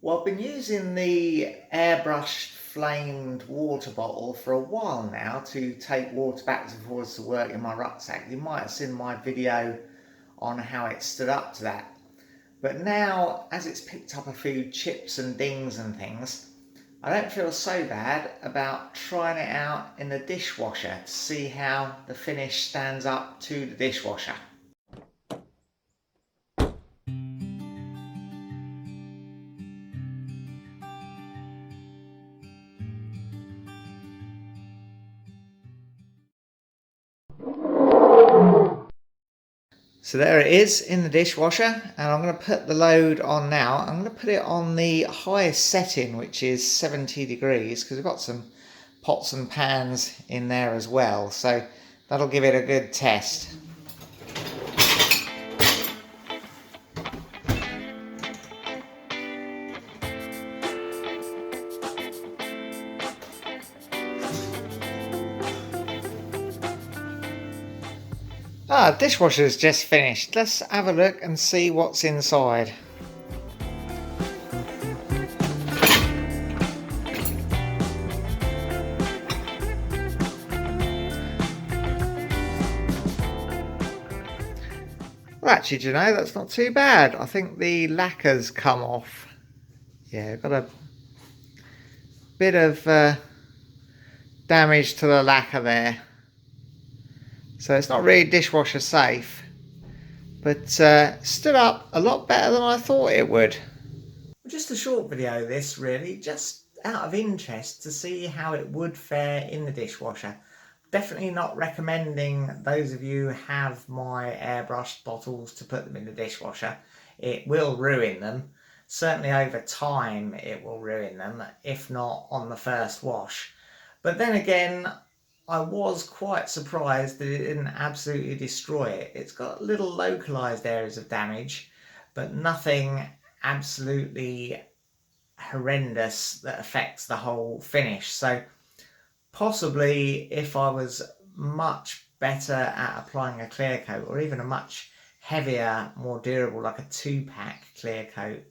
Well, I've been using the airbrushed flamed water bottle for a while now to take water backwards and forwards to work in my rucksack. You might have seen my video on how it stood up to that. But now, as it's picked up a few chips and dings and things, I don't feel so bad about trying it out in the dishwasher to see how the finish stands up to the dishwasher. So there it is in the dishwasher, and I'm going to put the load on now. I'm going to put it on the highest setting, which is 70 degrees, because we've got some pots and pans in there as well, so that'll give it a good test. Dishwasher's just finished. Let's have a look and see what's inside. Well, actually, do you know, that's not too bad. I think the lacquer's come off. Yeah, got a bit of damage to the lacquer there. So it's not really dishwasher safe, but stood up a lot better than I thought it would. Just a short video this really, just out of interest to see how it would fare in the dishwasher. Definitely not recommending those of you who have my airbrushed bottles to put them in the dishwasher. It will ruin them. Certainly over time it will ruin them, if not on the first wash. But then again, I was quite surprised that it didn't absolutely destroy it. It's got little localized areas of damage, but nothing absolutely horrendous that affects the whole finish. So possibly if I was much better at applying a clear coat, or even a much heavier, more durable, like a 2-pack clear coat,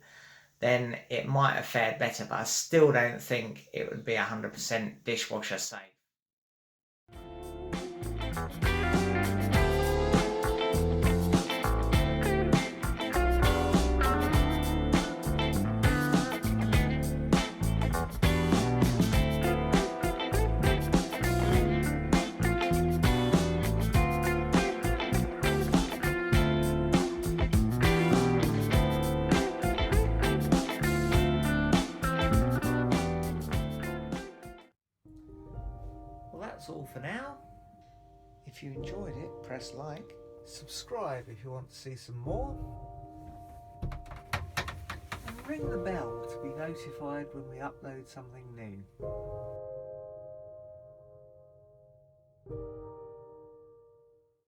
then it might have fared better, but I still don't think it would be 100% dishwasher safe. Well, that's all for now. If you enjoyed it, press like, subscribe if you want to see some more, and ring the bell to be notified when we upload something new.